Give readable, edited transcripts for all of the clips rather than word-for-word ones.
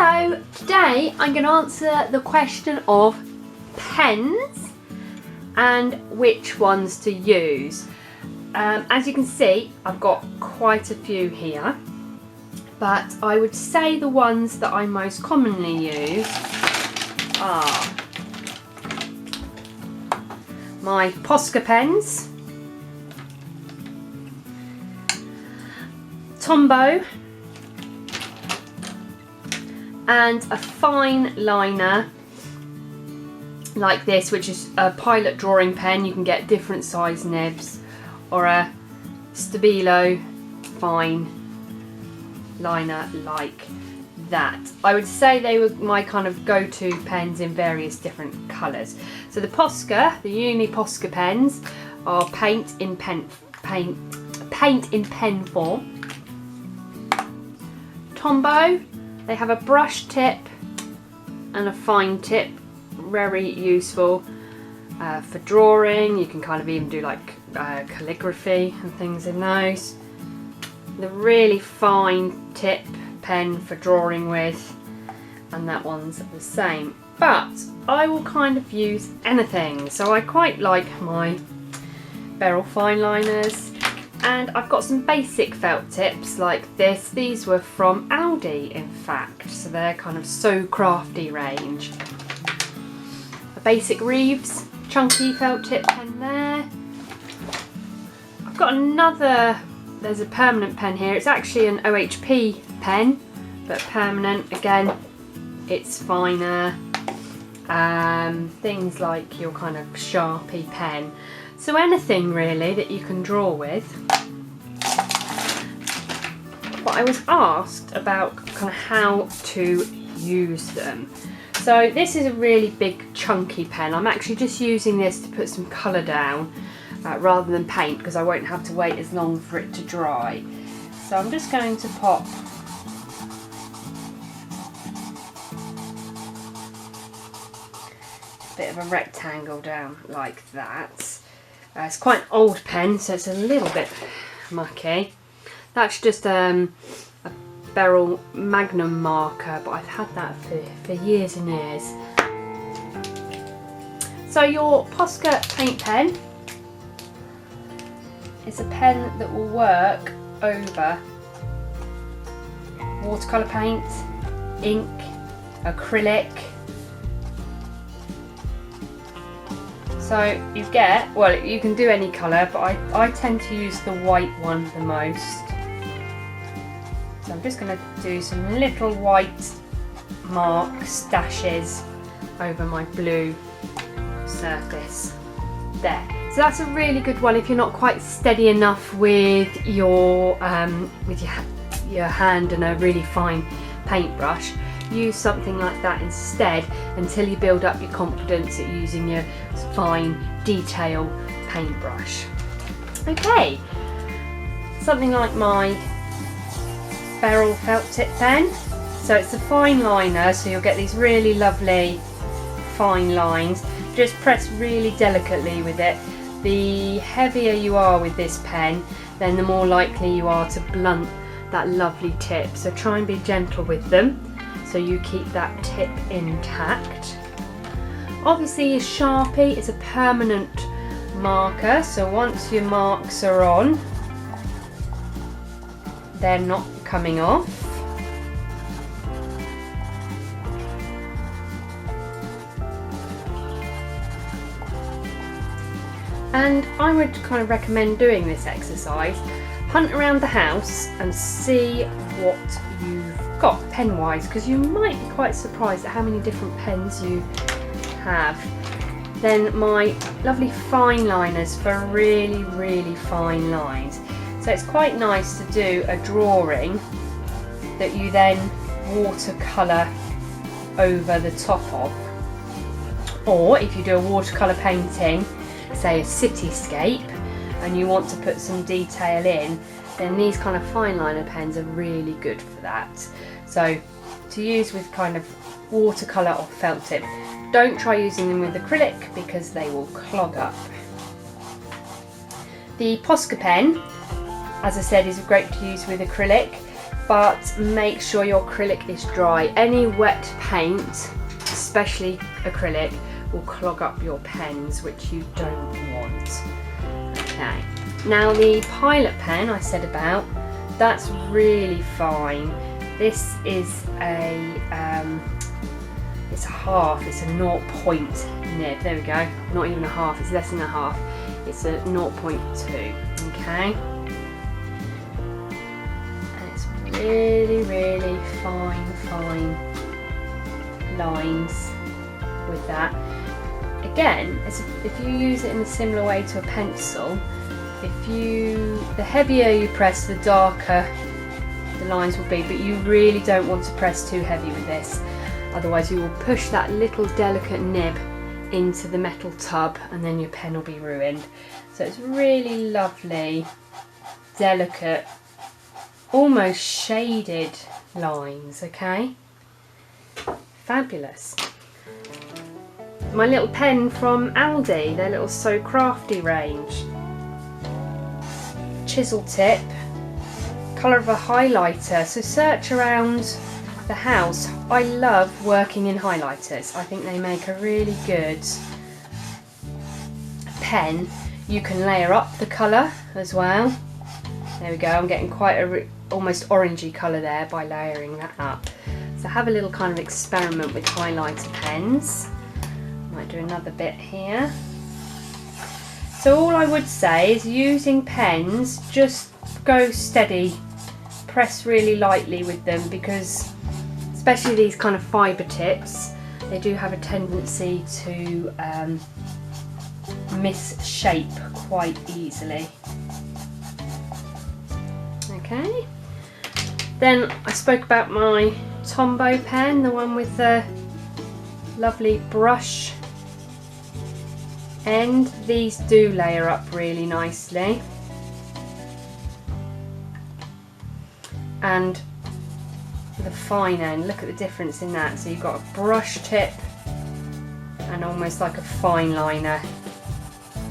Hello, today I'm going to answer the question of pens and which ones to use. As you can see, I've got quite a few here, but I would say the ones that I most commonly use are my Posca pens, Tombow, and a fine liner like this, which is a pilot drawing pen. You can get different size nibs, or a Stabilo fine liner like that. I would say they were my kind of go-to pens in various different colours. So the Posca, the Uni Posca pens, are paint in pen form. Tombow, they have a brush tip and a fine tip, very useful for drawing. You can kind of even do like calligraphy and things in those. The really fine tip pen for drawing with, and that one's the same. But I will kind of use anything, so I quite like my Beryl Fineliners. And I've got some basic felt tips like this. These were from Aldi, in fact, so they're kind of So Crafty range. A basic Reeves chunky felt tip pen there. I've got another, there's a permanent pen here. It's actually an OHP pen, but permanent. Again, it's finer. Things like your kind of Sharpie pen. So anything really that you can draw with. But I was asked about kind of how to use them. So this is a really big chunky pen. I'm actually just using this to put some colour down rather than paint, because I won't have to wait as long for it to dry. So I'm just going to pop a bit of a rectangle down like that. It's quite an old pen, so it's a little bit mucky. That's just a Beryl Magnum marker, but I've had that for years and years. So your Posca paint pen is a pen that will work over watercolour paint, ink, acrylic. So you get, well, you can do any colour, but I tend to use the white one the most. So I'm just going to do some little white marks, dashes over my blue surface there. So that's a really good one if you're not quite steady enough with your hand and a really fine paintbrush. Use something like that instead until you build up your confidence at using your fine detail paintbrush. Okay, something like my Beryl felt tip pen. So it's a fine liner, so you'll get these really lovely fine lines. Just press really delicately with it. The heavier you are with this pen, then the more likely you are to blunt that lovely tip. So try and be gentle with them, so you keep that tip intact. Obviously your Sharpie is a permanent marker, so once your marks are on, they're not coming off. And I would kind of recommend doing this exercise. Hunt around the house and see what you've got pen wise, because you might be quite surprised at how many different pens you have. Then my lovely fine liners for really, really fine lines. So it's quite nice to do a drawing that you then watercolour over the top of. Or if you do a watercolour painting, say a cityscape, and you want to put some detail in, then these kind of fine liner pens are really good for that. So to use with kind of watercolour or felt tip. Don't try using them with acrylic because they will clog up. The Posca pen, as I said, is great to use with acrylic. but make sure your acrylic is dry. Any wet paint, especially acrylic, will clog up your pens, which you don't want. Okay, now the pilot pen I said about, that's really fine. This is it's a half, it's a 0.0 nib, there we go, not even a half, it's less than a half, it's a 0.2, okay? And it's really fine lines with that. Again, if you use it in a similar way to a pencil, the heavier you press, the darker the lines will be, but you really don't want to press too heavy with this, otherwise you will push that little delicate nib into the metal tub and then your pen will be ruined. So it's really lovely, delicate, almost shaded lines, okay? Fabulous. My little pen from Aldi, their little So Crafty range. Chisel tip, colour of a highlighter, so search around the house. I love working in highlighters. I think they make a really good pen. You can layer up the colour as well. There we go, I'm getting quite a almost orangey colour there by layering that up. So have a little kind of experiment with highlighter pens. Might do another bit here. So all I would say is, using pens, just go steady, press really lightly with them, because especially these kind of fibre tips, they do have a tendency to misshape quite easily. Okay, then I spoke about my Tombow pen, the one with the lovely brush end. These do layer up really nicely, and the fine end, look at the difference in that. So you've got a brush tip and almost like a fine liner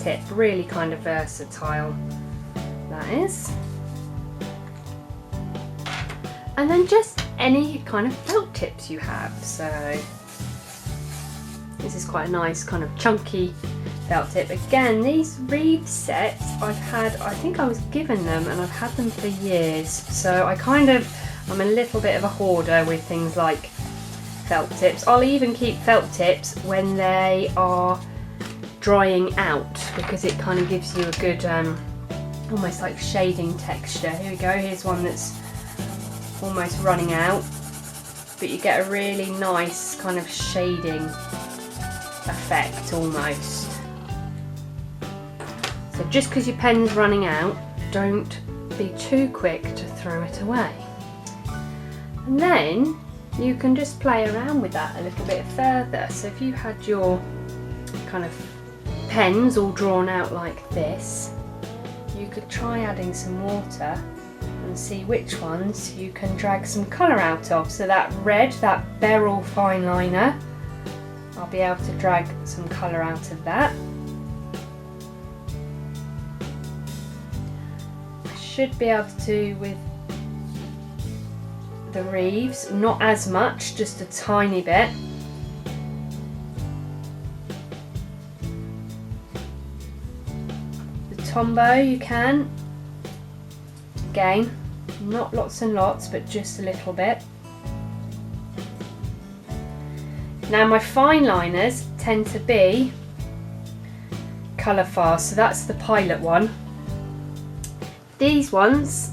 tip, really kind of versatile that is. And then just any kind of felt tips you have. So this is quite a nice kind of chunky felt tip. Again, these Reeve sets I've had, I think I was given them and I've had them for years. So I'm a little bit of a hoarder with things like felt tips. I'll even keep felt tips when they are drying out, because it kind of gives you a good almost like shading texture. Here we go, here's one that's almost running out, but you get a really nice kind of shading effect almost. So just because your pen's running out, don't be too quick to throw it away. And then you can just play around with that a little bit further. So if you had your kind of pens all drawn out like this, you could try adding some water and see which ones you can drag some colour out of. So that red, that Beryl fine liner, I'll be able to drag some colour out of that. I should be able to with the Reeves, not as much, just a tiny bit. The Tombow you can, again, not lots and lots, but just a little bit. Now my fine liners tend to be colour fast, so that's the Pilot one. These ones,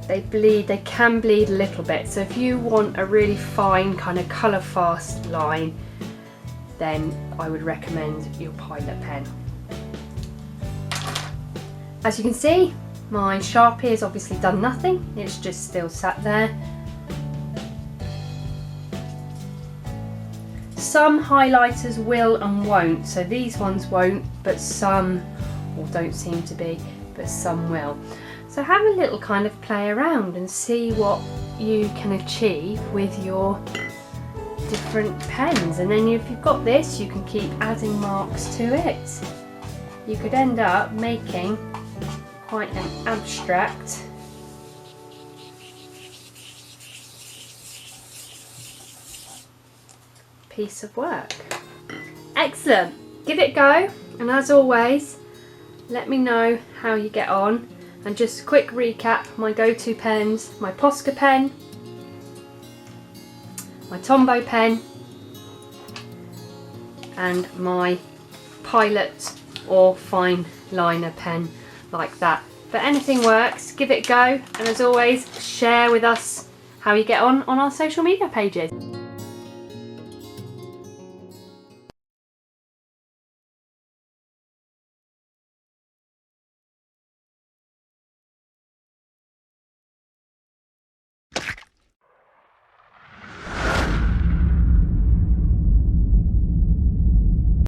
they can bleed a little bit, so if you want a really fine kind of colour fast line, then I would recommend your Pilot pen. As you can see, my Sharpie has obviously done nothing, it's just still sat there. Some highlighters will and won't, so these ones won't, but some, or don't seem to be, but some will. So have a little kind of play around and see what you can achieve with your different pens. And then if you've got this, you can keep adding marks to it. You could end up making quite an abstract piece of work. Excellent, give it a go, and as always, let me know how you get on. And just a quick recap, my go-to pens, my Posca pen, my Tombow pen, and my Pilot or Fineliner pen like that. But anything works, give it a go, and as always, share with us how you get on our social media pages.